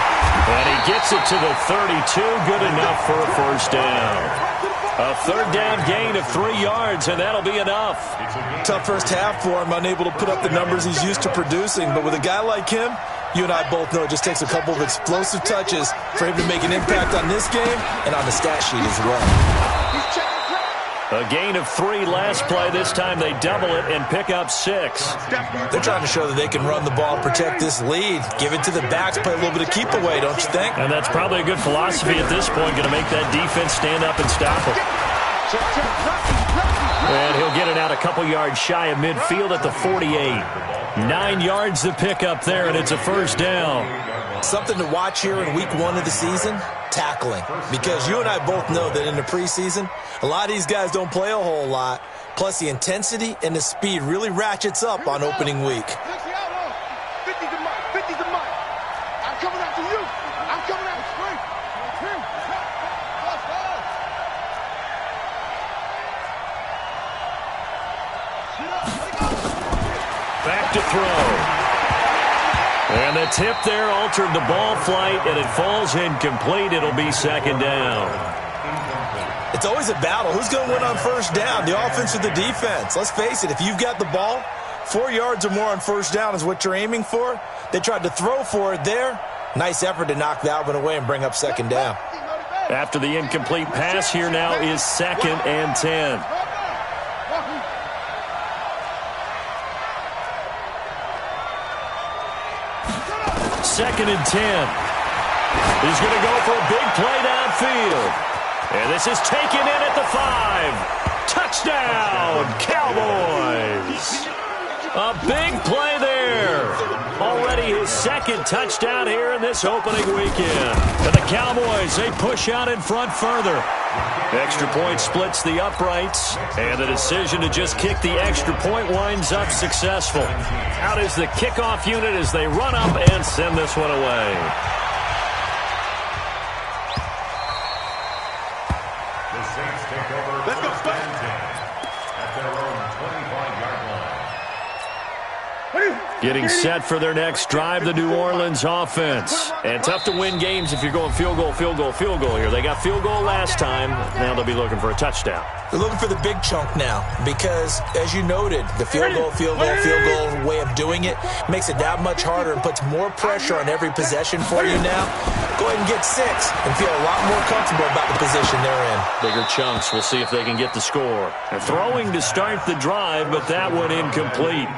Speaker 4: And he gets it to the 32, good enough for a first down. A third down gain of 3 yards, and that'll be enough.
Speaker 5: Tough first half for him, unable to put up the numbers he's used to producing. But with a guy like him, you and I both know it just takes a couple of explosive touches for him to make an impact on this game and on the stat sheet as well.
Speaker 4: A gain of 3 last play. This time they double it and pick up 6.
Speaker 5: They're trying to show that they can run the ball and protect this lead. Give it to the backs, play a little bit of keep away, don't you think?
Speaker 4: And that's probably a good philosophy at this point, going to make that defense stand up and stop him. And he'll get it out a couple yards shy of midfield at the 48. 9 yards to pick up there, and it's a first down.
Speaker 5: Something to watch here in week 1 of the season, tackling. Because you and I both know that in the preseason, a lot of these guys don't play a whole lot. Plus, the intensity and the speed really ratchets up on opening week.
Speaker 6: 50's the mic. 50's the mic. I'm coming after you. I'm coming after you.
Speaker 4: Back to throw. And the tip there altered the ball flight, and it falls incomplete. It'll be second down.
Speaker 5: It's always a battle. Who's going to win on first down, the offense or the defense? Let's face it, if you've got the ball, 4 yards or more on first down is what you're aiming for. They tried to throw for it there. Nice effort to knock that one away and bring up second down.
Speaker 4: After the incomplete pass, here now is 2nd and 10. Second and 10. He's going to go for a big play downfield. And this is taken in at the 5. Touchdown, Cowboys. A big play there. Already his 2nd touchdown here in this opening weekend. And the Cowboys, they push out in front further. Extra point splits the uprights, and the decision to just kick the extra point winds up successful. Out is the kickoff unit as they run up and send this one away.
Speaker 7: The Saints take over. Let's go, Spike. At their own 25-yard line.
Speaker 4: Getting set for their next drive, the New Orleans offense. And tough to win games if you're going field goal, field goal, field goal here. They got field goal last time. Now they'll be looking for a touchdown.
Speaker 5: They're looking for the big chunk now because, as you noted, the field goal way of doing it makes it that much harder and puts more pressure on every possession for you now. go ahead and get 6 and feel a lot more comfortable about the position they're in.
Speaker 4: Bigger chunks. We'll see if they can get the score. They're throwing to start the drive, but that one incomplete.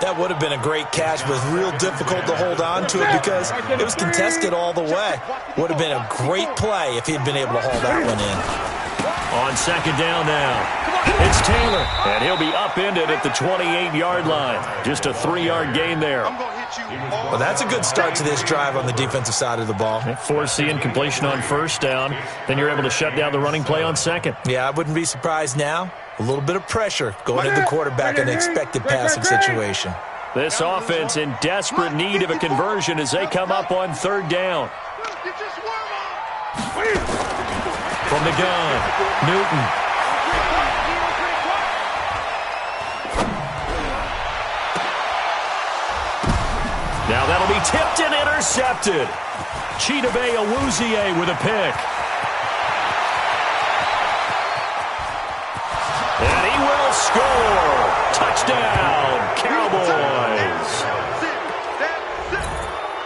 Speaker 5: That would have been a great catch, but it was real difficult to hold on to it because it was contested all the way. Would have been a great play if he'd been able to haul that one in.
Speaker 4: On second down now, it's Taylor, and he'll be upended at the 28-yard line. Just a 3-yard gain there.
Speaker 5: Well, that's a good start to this drive on the defensive side of the ball.
Speaker 4: Force the incompletion on first down. Then you're able to shut down the running play on second.
Speaker 5: Yeah, I wouldn't be surprised now. A little bit of pressure going into the quarterback in an expected passing situation.
Speaker 4: This offense in desperate need of a conversion as they come up on third down. From the gun, Newton. Now that'll be tipped and intercepted. Chidobe Awuzie with a pick. And he will score. Touchdown, Cowboys.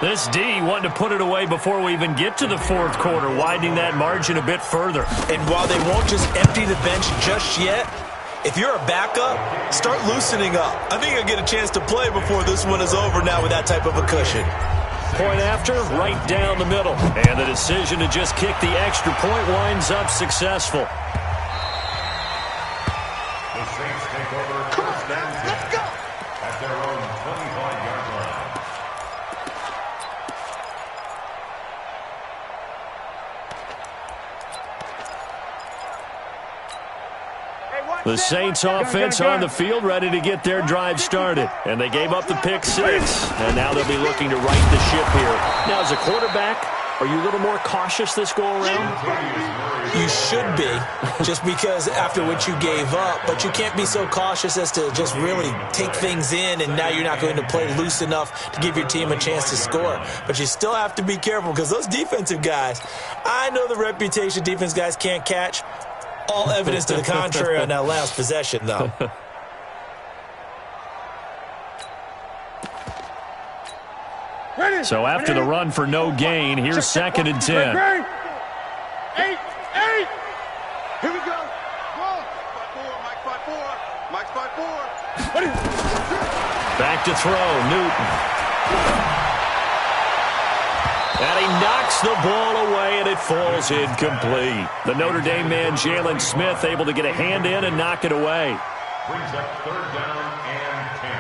Speaker 4: This D wanted to put it away before we even get to the fourth quarter, widening that margin a bit further.
Speaker 5: And while they won't just empty the bench just yet, if you're a backup, start loosening up. I think you'll get a chance to play before this one is over now with that type of a cushion.
Speaker 4: Point after, right down the middle. And the decision to just kick the extra point winds up successful.
Speaker 7: The Saints take over first and 10 at their own 25-yard line.
Speaker 4: The Saints offense on the field, ready to get their drive started. And they gave up the pick 6. And now they'll be looking to right the ship here. Now, as a quarterback, are you a little more cautious this go-around?
Speaker 5: You should be, just because after what you gave up. But you can't be so cautious as to just really take things in, and now you're not going to play loose enough to give your team a chance to score. But you still have to be careful because those defensive guys, I know the reputation defense guys can't catch. All evidence to the contrary on that last possession, though.
Speaker 4: So after the run for no gain, here's second and 10.
Speaker 6: 8. Here we go.
Speaker 8: Mike 5-4. Mike 5-4.
Speaker 4: Back to throw, Newton. And he knocks the ball away, and it falls incomplete. The Notre Dame man, Jalen Smith, able to get a hand in and knock it away.
Speaker 7: Brings up third down and 10.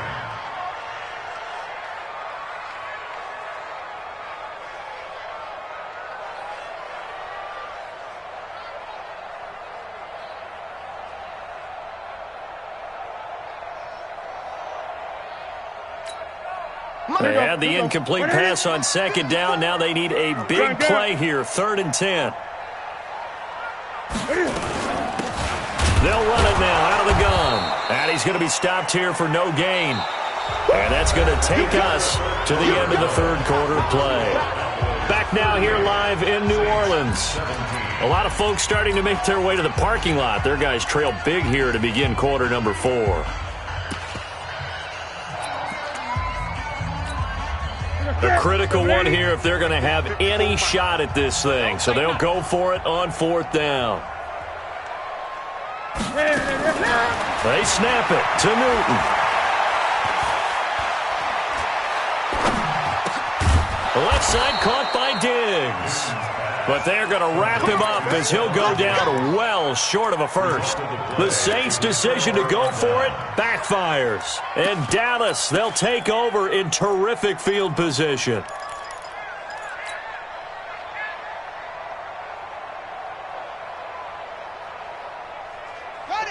Speaker 4: They had the incomplete pass on second down. Now they need a big play here, third and 10. They'll run it now out of the gun. And he's going to be stopped here for no gain. And that's going to take us to the end of the third quarter play. Back now here live in New Orleans. A lot of folks starting to make their way to the parking lot. Their guys trail big here to begin quarter number 4. A critical one here if they're going to have any shot at this thing. So they'll go for it on fourth down. They snap it to Newton. The left side caught by Diggs. But they're going to wrap him up as he'll go down well short of a first. The Saints' decision to go for it backfires. And Dallas, they'll take over in terrific field position.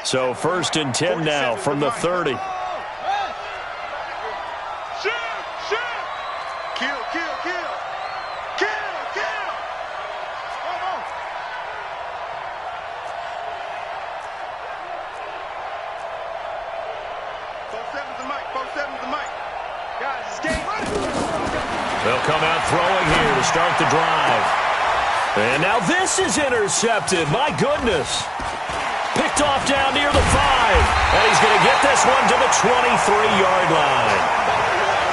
Speaker 4: So first and 10 now from the 30. They'll come out throwing here to start the drive. And now this is intercepted. My goodness. Picked off down near the 5. And he's going to get this one to the 23-yard line.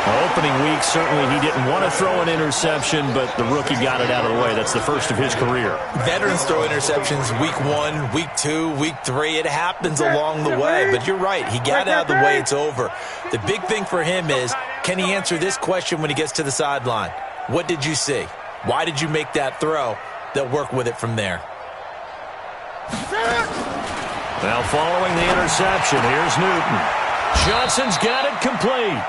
Speaker 4: Opening week, certainly he didn't want to throw an interception, but the rookie got it out of the way. That's the first of his career.
Speaker 5: Veterans throw interceptions week 1, week 2, week 3. It happens along the way, but you're right. He got it out of the way. It's over. The big thing for him is, can he answer this question when he gets to the sideline? What did you see? Why did you make that throw? They'll work with it from there.
Speaker 4: Now following the interception, here's Newton. Johnson's got it complete.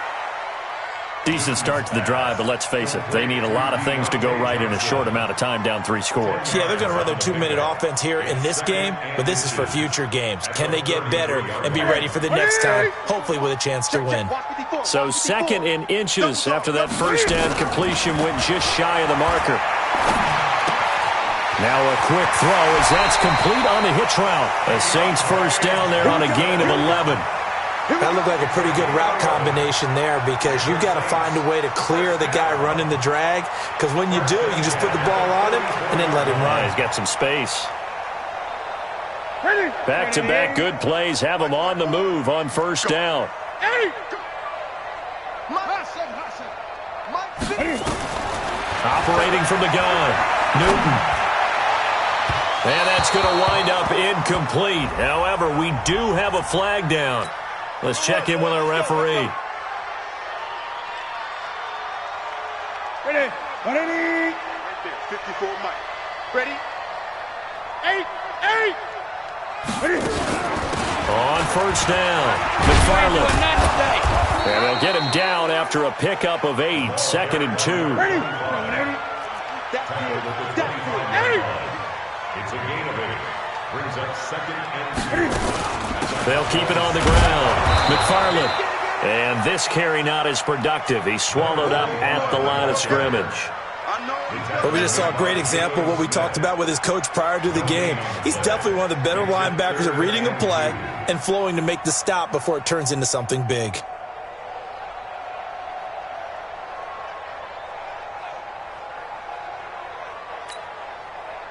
Speaker 4: Decent start to the drive, but let's face it, they need a lot of things to go right in a short amount of time, down 3 scores.
Speaker 5: Yeah, they're going to run their 2-minute offense here in this game, but this is for future games. Can they get better and be ready for the next time, hopefully with a chance to win?
Speaker 4: So 2nd and inches after that first down completion went just shy of the marker. Now a quick throw as that's complete on the hitch route. The Saints first down there on a gain of 11.
Speaker 5: That looked like a pretty good route combination there because you've got to find a way to clear the guy running the drag, because when you do, you just put the ball on him and then let him run.
Speaker 4: He's got some space. Back-to-back good plays have him on the move on first down. Operating from the gun, Newton. And that's going to wind up incomplete. However, we do have a flag down. Let's check in with our referee.
Speaker 6: Ready? Ready?
Speaker 8: Right there, 54 Mike. Ready?
Speaker 6: 8. Ready?
Speaker 4: On first down, McFarland. And they'll get him down after a pickup of 8, 2nd and 2.
Speaker 6: Ready?
Speaker 8: That's good.
Speaker 7: It's a gain of 8. Brings up 2nd and 2.
Speaker 4: They'll keep it on the ground. McFarland. And this carry not as productive. He's swallowed up at the line of scrimmage.
Speaker 5: But we just saw a great example of what we talked about with his coach prior to the game. He's definitely one of the better linebackers at reading a play and flowing to make the stop before it turns into something big.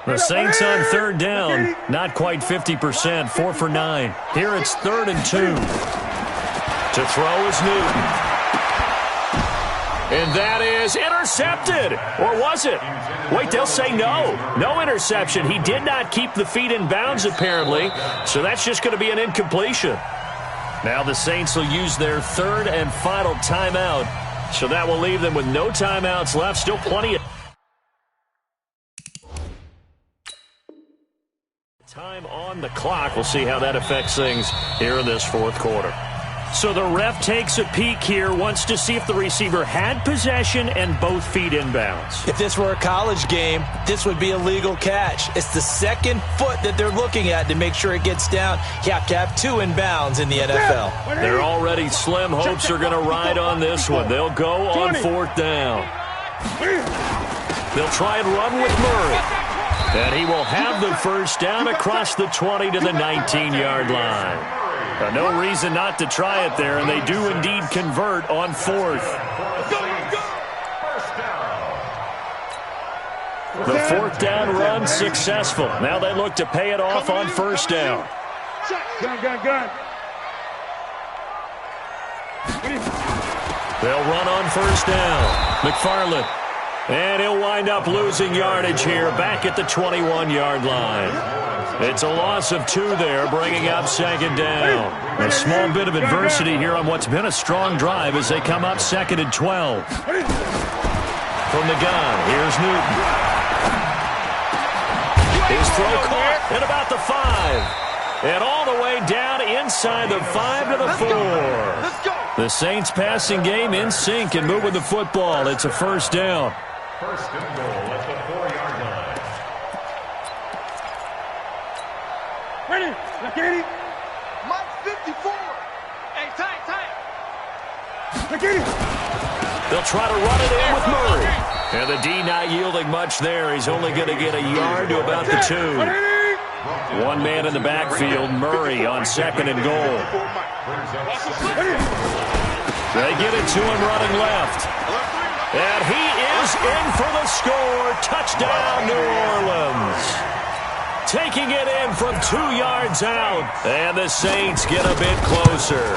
Speaker 4: The Saints on third down, not quite 50%, 4 for 9. Here it's 3rd and 2. To throw is Newton. And that is intercepted. Or was it? Wait, they'll say no. No interception. He did not keep the feet in bounds, apparently. So that's just going to be an incompletion. Now the Saints will use their 3rd and final timeout. So that will leave them with no timeouts left. Still plenty of time on the clock. We'll see how that affects things here in this 4th quarter. So the ref takes a peek here, wants to see if the receiver had possession and both feet inbounds.
Speaker 5: If this were a college game, this would be a legal catch. It's the 2nd foot that they're looking at to make sure it gets down. You have to have 2 inbounds in the NFL.
Speaker 4: They're already slim hopes are going to ride on this one. They'll go on 4th down. They'll try and run with Murray. And he will have the first down across the 20 to the 19-yard line. No reason not to try it there, and they do indeed convert on 4th. The 4th down run successful. Now they look to pay it off on first down.
Speaker 6: Gun.
Speaker 4: They'll run on first down. McFarland. And he'll wind up losing yardage here back at the 21-yard line. It's a loss of 2 there, bringing up 2nd down. A small bit of adversity here on what's been a strong drive as they come up 2nd and 12. From the gun, here's Newton. His throw caught at about the 5. And all the way down inside the 5 to the 4. The Saints passing game in sync and moving the football. It's a first down.
Speaker 7: First and goal at the 4-yard line.
Speaker 6: Ready? Lakini.
Speaker 8: Mike 54. Hey, tight.
Speaker 6: Lakini.
Speaker 4: They'll try to run it in with Murray. And the D not yielding much there. He's only going to get a yard to about the 2. One man in the backfield, Murray on 2nd and goal. They get it to him running left. And he is in for the score. Touchdown, New Orleans. Taking it in from 2 yards out. And the Saints get a bit closer.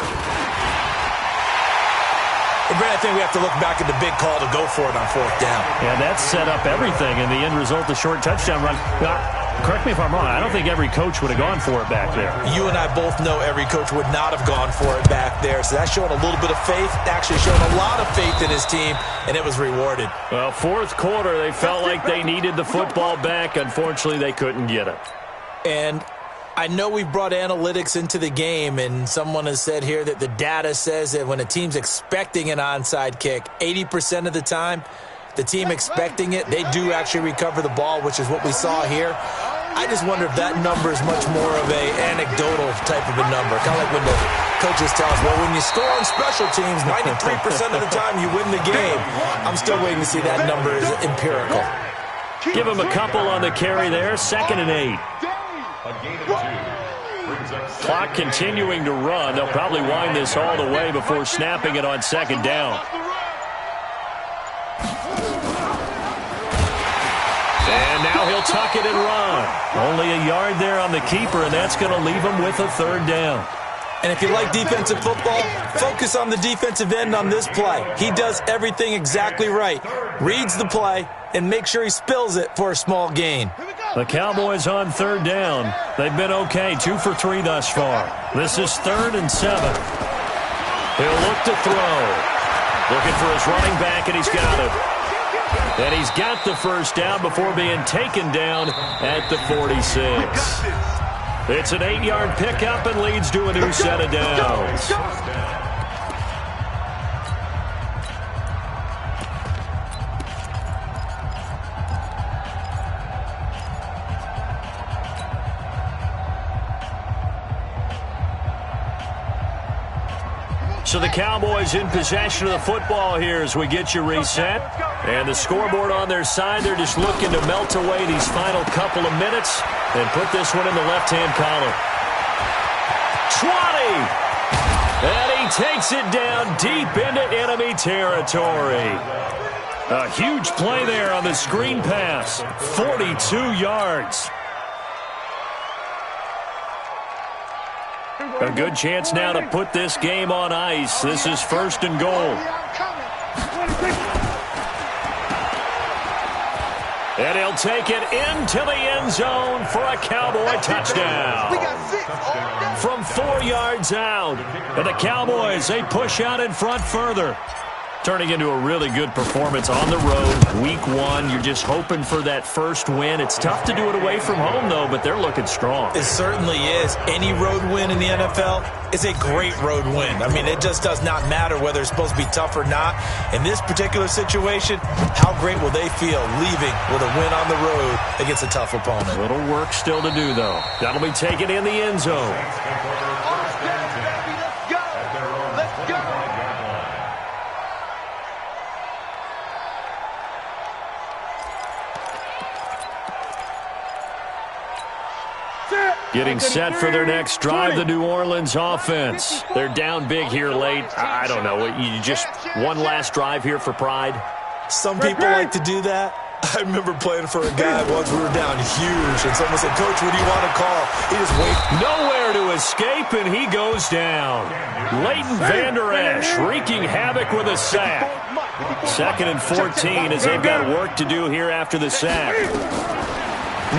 Speaker 5: And Brad, I think we have to look back at the big call to go for it on 4th down.
Speaker 4: Yeah, that set up everything, and the end result, the short touchdown run. Correct me if I'm wrong, I don't think every coach would have gone for it back there.
Speaker 5: You and I both know every coach would not have gone for it back there, so that's showing a little bit of faith, actually showing a lot of faith in his team, and it was rewarded.
Speaker 4: Well, 4th quarter, they felt like they needed the football back. Unfortunately, they couldn't get it.
Speaker 5: And I know we've brought analytics into the game, and someone has said here that the data says that when a team's expecting an onside kick, 80% of the time, the team expecting it, they do actually recover the ball, which is what we saw here. I just wonder if that number is much more of a anecdotal type of a number. Kind of like when the coaches tell us, well, when you score on special teams, 93% of the time you win the game. I'm still waiting to see that number is empirical.
Speaker 4: Give him a couple on the carry there, 2nd and 8. Clock continuing to run. They'll probably wind this all the way before snapping it on 2nd down. And now he'll tuck it and run. Only a yard there on the keeper, and that's going to leave him with a 3rd down.
Speaker 5: And if you like defensive football, focus on the defensive end on this play. He does everything exactly right. Reads the play and makes sure he spills it for a small gain.
Speaker 4: The Cowboys on 3rd down. They've been okay, 2 for 3 thus far. This is 3rd and 7. He'll look to throw. Looking for his running back, and he's got it. And he's got the 1st down before being taken down at the 46. It's an 8-yard pickup and leads to a new set of downs. So the Cowboys in possession of the football here as we get you reset. And the scoreboard on their side, they're just looking to melt away these final couple of minutes and put this one in the left-hand column. 20! And he takes it down deep into enemy territory. A huge play there on the screen pass. 42 yards. A good chance now to put this game on ice. This is 1st and goal. And he'll take it into the end zone for a Cowboy touchdown. From 4 yards out. And the Cowboys, they push out in front further. Turning into a really good performance on the road. Week 1, you're just hoping for that first win. It's tough to do it away from home, though, but they're looking strong.
Speaker 5: It certainly is. Any road win in the NFL is a great road win. I mean, it just does not matter whether it's supposed to be tough or not. In this particular situation, how great will they feel leaving with a win on the road against a tough opponent?
Speaker 4: A little work still to do, though. That'll be taken in the end zone. Getting set for their next drive, the New Orleans offense. They're down big here late. I don't know. You just one last drive here for pride?
Speaker 5: Some people like to do that. I remember playing for a guy once. We were down huge, and someone said, "Coach, what do you want to call?" He just waited.
Speaker 4: Nowhere to escape, and he goes down. Leighton Vander Esch wreaking havoc with a sack. 2nd and 14 as they've got work to do here after the sack.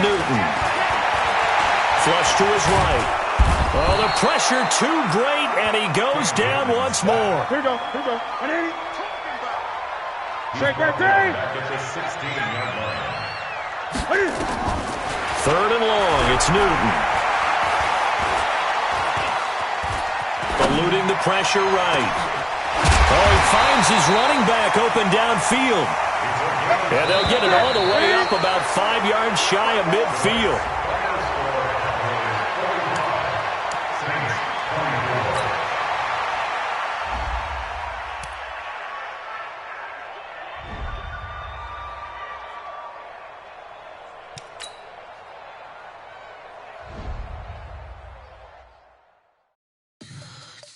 Speaker 4: Newton. Flush to his right. Oh, the pressure too great, and he goes down once more.
Speaker 6: Here we go. 180. Shake that thing.
Speaker 4: 3rd and long. It's Newton. Eluding the pressure right. Oh, he finds his running back open downfield. And they'll get it all the way up about 5 yards shy of midfield.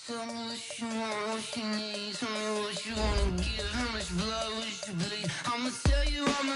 Speaker 9: Tell me what you want, what you need. Tell me what you wanna give. How much blood would you bleed? I'ma tell you I'm a